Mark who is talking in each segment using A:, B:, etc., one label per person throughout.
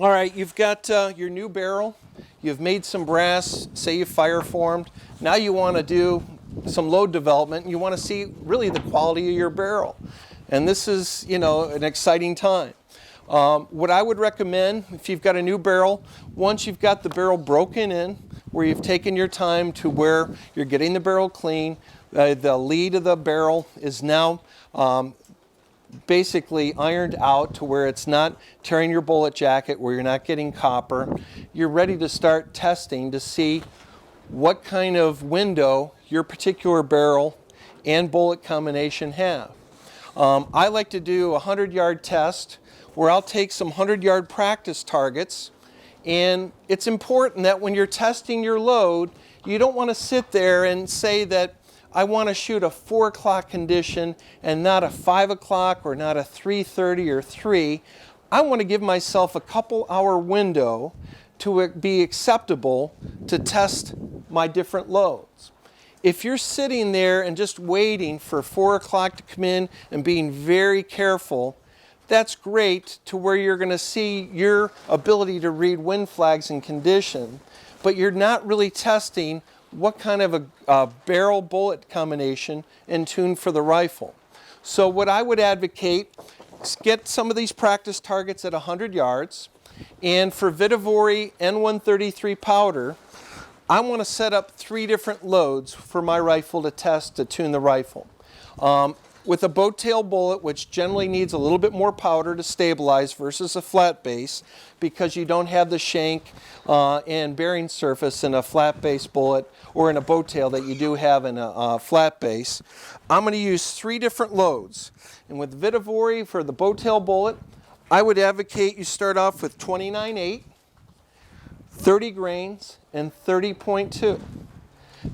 A: All right, you've got your new barrel. You've made some brass, say you fire formed. Now you want to do some load development. You want to see really the quality of your barrel. And this is, an exciting time. What I would recommend, if you've got a new barrel, once you've got the barrel broken in, where you've taken your time to where you're getting the barrel clean, the lead of the barrel is now basically ironed out to where it's not tearing your bullet jacket, where you're not getting copper. You're ready to start testing to see what kind of window your particular barrel and bullet combination have. I like to do a 100-yard test where I'll take some 100-yard practice targets, and it's important that when you're testing your load, you don't want to sit there and say that I want to shoot a 4 o'clock condition and not a 5 o'clock or not a 3:30 or 3. I want to give myself a couple hour window to be acceptable to test my different loads. If you're sitting there and just waiting for 4 o'clock to come in and being very careful, that's great to where you're going to see your ability to read wind flags and condition, but you're not really testing what kind of a barrel bullet combination and tune for the rifle. So what I would advocate is get some of these practice targets at 100 yards, and for Vitavori N133 powder, I want to set up 3 different loads for my rifle to test to tune the rifle. With a boat tail bullet, which generally needs a little bit more powder to stabilize versus a flat base, because you don't have the shank and bearing surface in a flat base bullet or in a boat tail that you do have in a flat base, I'm going to use 3 different loads. And with Vitavori for the boat tail bullet, I would advocate you start off with 29.8, 30 grains, and 30.2.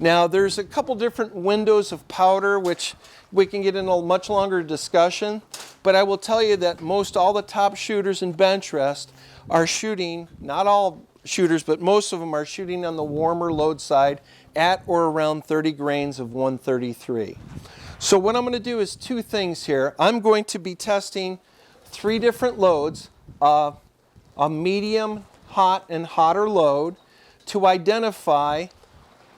A: Now, there's a couple different windows of powder, which we can get in a much longer discussion, but I will tell you that most all the top shooters in bench rest are shooting, not all shooters, but most of them are shooting on the warmer load side at or around 30 grains of 133. So what I'm going to do is 2 things here. I'm going to be testing 3 different loads, a medium, hot, and hotter load to identify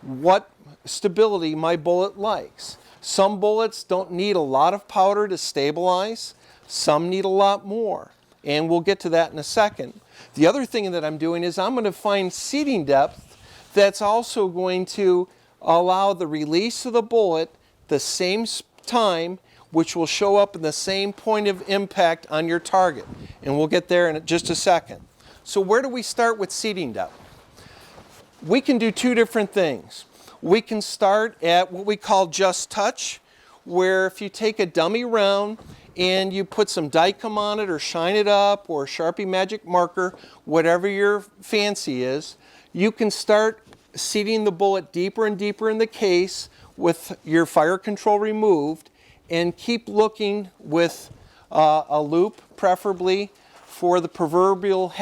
A: what stability my bullet likes. Some bullets don't need a lot of powder to stabilize. Some need a lot more. And we'll get to that in a second. The other thing that I'm doing is I'm going to find seating depth that's also going to allow the release of the bullet the same time, which will show up in the same point of impact on your target. And we'll get there in just a second. So where do we start with seating depth? We can do 2 different things. We can start at what we call just touch, where if you take a dummy round and you put some Dicom on it or shine it up or Sharpie Magic Marker, whatever your fancy is, you can start seating the bullet deeper and deeper in the case with your fire control removed, and keep looking with a loop, preferably for the proverbial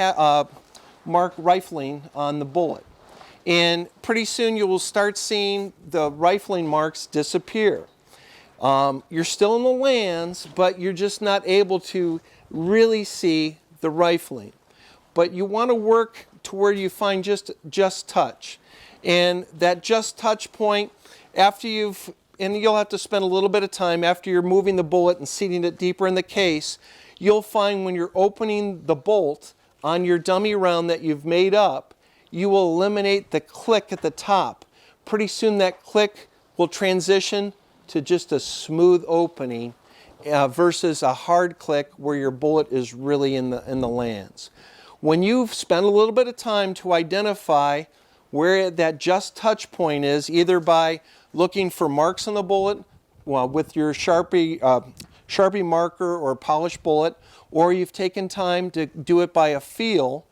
A: mark rifling on the bullet. And pretty soon you will start seeing the rifling marks disappear. You're still in the lands, but you're just not able to really see the rifling. But you want to work to where you find just touch. And that just touch point, after and you'll have to spend a little bit of time after you're moving the bullet and seating it deeper in the case, you'll find when you're opening the bolt on your dummy round that you've made up, you will eliminate the click at the top. Pretty soon that click will transition to just a smooth opening versus a hard click where your bullet is really in the lands. When you've spent a little bit of time to identify where that just touch point is, either by looking for marks on the bullet with your Sharpie marker or polished bullet, or you've taken time to do it by a feel,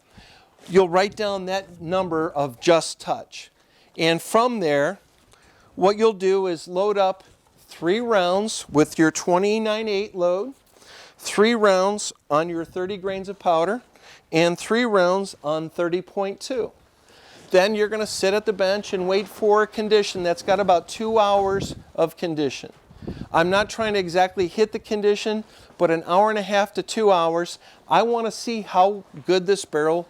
A: you'll write down that number of just touch. And from there, what you'll do is load up 3 rounds with your 29.8 load, 3 rounds on your 30 grains of powder, and 3 rounds on 30.2. Then you're going to sit at the bench and wait for a condition that's got about 2 hours of condition. I'm not trying to exactly hit the condition, but an hour and a half to 2 hours, I want to see how good this barrel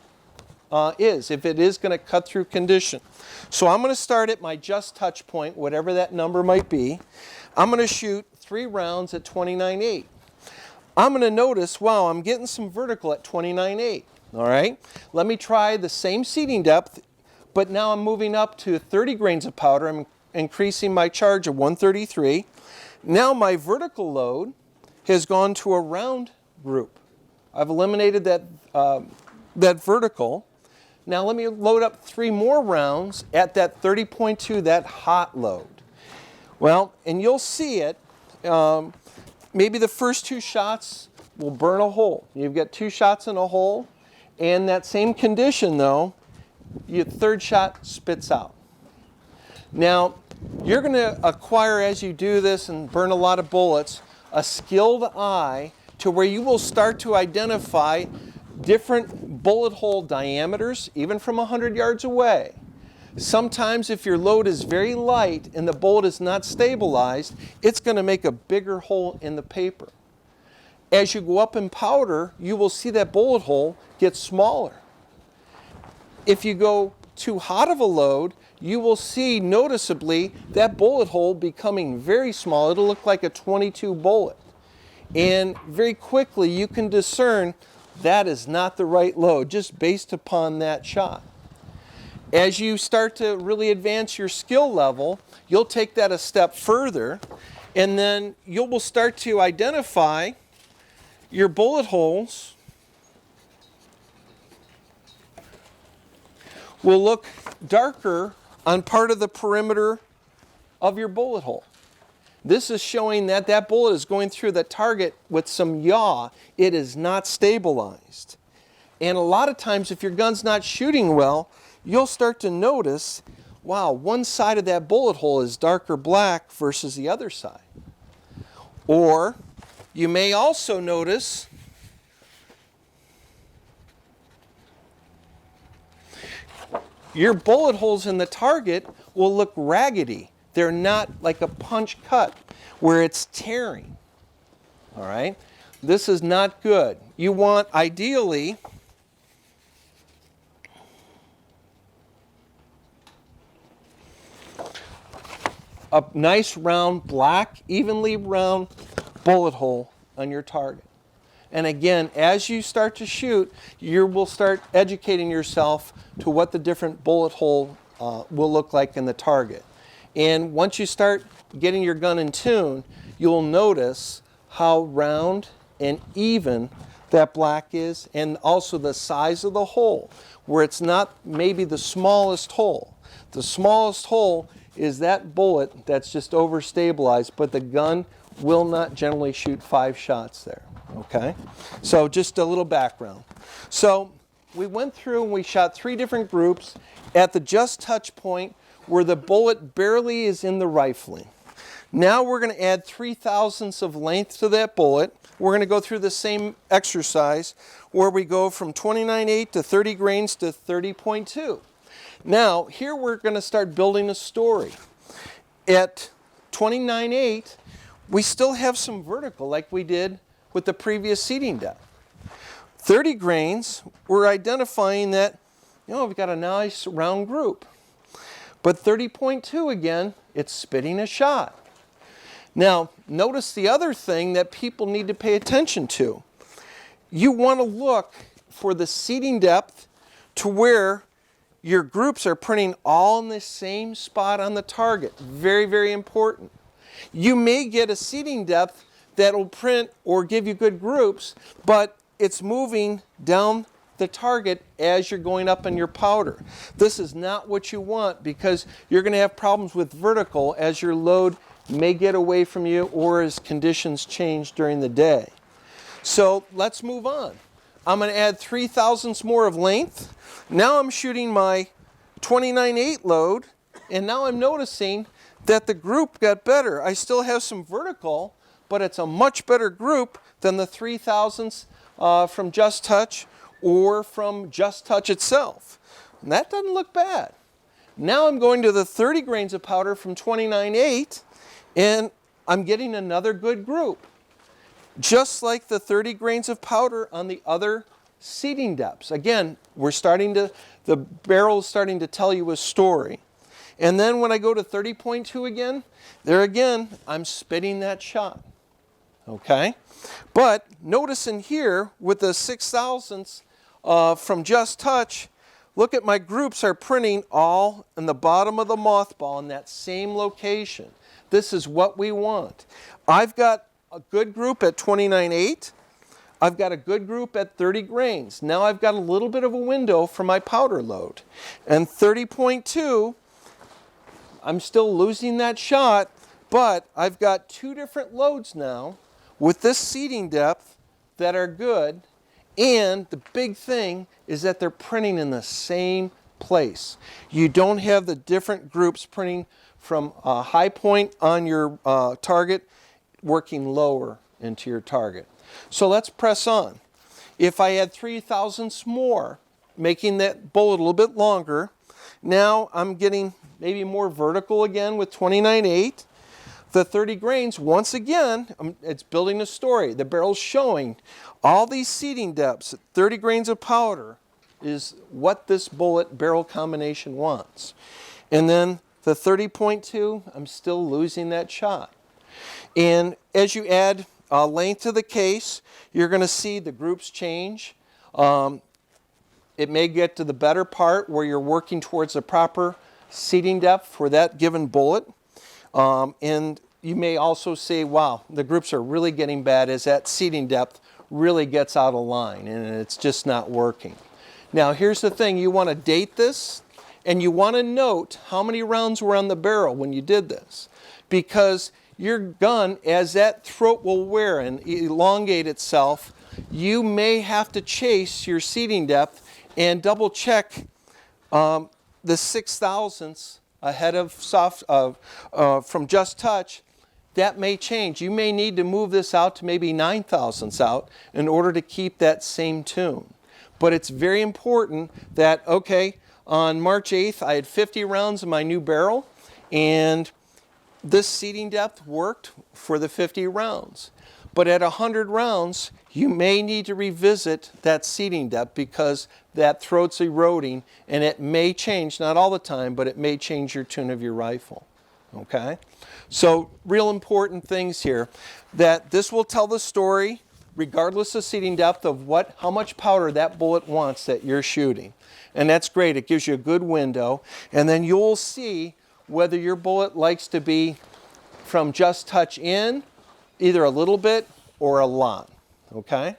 A: is, if it is going to cut through condition. So I'm going to start at my just touch point, whatever that number might be. I'm going to shoot 3 rounds at 29.8. I'm going to notice, wow, I'm getting some vertical at 29.8. All right, let me try the same seeding depth, but now I'm moving up to 30 grains of powder. I'm increasing my charge of 133. Now my vertical load has gone to a round group. I've eliminated that, that vertical. Now let me load up 3 more rounds at that 30.2, that hot load. Well, and you'll see it. Maybe the first 2 shots will burn a hole. You've got 2 shots in a hole, and that same condition though, your 3rd shot spits out. Now, you're going to acquire, as you do this and burn a lot of bullets, a skilled eye to where you will start to identify different bullet hole diameters, even from 100 yards away. Sometimes if your load is very light and the bullet is not stabilized, it's going to make a bigger hole in the paper. As you go up in powder, you will see that bullet hole get smaller. If you go too hot of a load, you will see noticeably that bullet hole becoming very small. It'll look like a 22 bullet. And very quickly you can discern that is not the right load just based upon that shot. As you start to really advance your skill level, you'll take that a step further, and then you will start to identify your bullet holes will look darker on part of the perimeter of your bullet hole. This is showing that that bullet is going through the target with some yaw. It is not stabilized. And a lot of times if your gun's not shooting well, you'll start to notice, wow, one side of that bullet hole is darker black versus the other side. Or you may also notice your bullet holes in the target will look raggedy. They're not like a punch cut where it's tearing. All right? This is not good. You want, ideally, a nice round black, evenly round bullet hole on your target. And again, as you start to shoot, you will start educating yourself to what the different bullet hole will look like in the target. And once you start getting your gun in tune, you'll notice how round and even that black is, and also the size of the hole, where it's not maybe the smallest hole. The smallest hole is that bullet that's just overstabilized, but the gun will not generally shoot 5 shots there. Okay? So just a little background. So we went through and we shot 3 different groups at the just touch point where the bullet barely is in the rifling. Now we're going to add 3/1000ths of length to that bullet. We're going to go through the same exercise where we go from 29.8 to 30 grains to 30.2. Now, here we're going to start building a story. At 29.8, we still have some vertical like we did with the previous seeding depth. 30 grains, we're identifying that, we've got a nice round group. But 30.2 again, it's spitting a shot. Now, notice the other thing that people need to pay attention to. You want to look for the seeding depth to where your groups are printing all in the same spot on the target. Very, very important. You may get a seeding depth that will print or give you good groups, but it's moving down the target as you're going up in your powder. This is not what you want, because you're going to have problems with vertical as your load may get away from you or as conditions change during the day. So let's move on. I'm going to add 3/1000ths more of length. Now I'm shooting my 29.8 load, and now I'm noticing that the group got better. I still have some vertical, but it's a much better group than the 3/1000ths from Just Touch or from Just Touch itself. And that doesn't look bad. Now I'm going to the 30 grains of powder from 29.8, and I'm getting another good group. Just like the 30 grains of powder on the other seeding depths. Again, the barrel is starting to tell you a story. And then when I go to 30.2 again, there again, I'm spitting that shot. Okay? But notice in here, with the 6/1000ths from Just Touch, look at my groups are printing all in the bottom of the mothball in that same location. This is what we want. I've got a good group at 29.8. I've got a good group at 30 grains. Now I've got a little bit of a window for my powder load. And 30.2, I'm still losing that shot, but I've got two different loads now with this seeding depth that are good. And the big thing is that they're printing in the same place. You don't have the different groups printing from a high point on your target working lower into your target. So let's press on. If I add 0.003 more, making that bullet a little bit longer, now I'm getting maybe more vertical again with 29.8. The 30 grains, once again, it's building a story. The barrel's showing all these seeding depths, 30 grains of powder is what this bullet barrel combination wants. And then the 30.2, I'm still losing that shot. And as you add length to the case, you're going to see the groups change. It may get to the better part where you're working towards the proper seeding depth for that given bullet. And you may also say, wow, the groups are really getting bad as that seeding depth really gets out of line and it's just not working. Now here's the thing, you want to date this and you want to note how many rounds were on the barrel when you did this. Because your gun, as that throat will wear and elongate itself, you may have to chase your seeding depth and double check the 0.006 ahead of from Just Touch. That may change. You may need to move this out to maybe 0.009 out in order to keep that same tune. But it's very important that, okay, on March 8th I had 50 rounds in my new barrel and this seeding depth worked for the 50 rounds. But at 100 rounds, you may need to revisit that seeding depth because that throat's eroding and it may change, not all the time, but it may change your tune of your rifle. Okay? So real important things here, that this will tell the story regardless of seeding depth of how much powder that bullet wants that you're shooting. And that's great. It gives you a good window. And then you'll see whether your bullet likes to be from Just Touch in, either a little bit or a lot. Okay?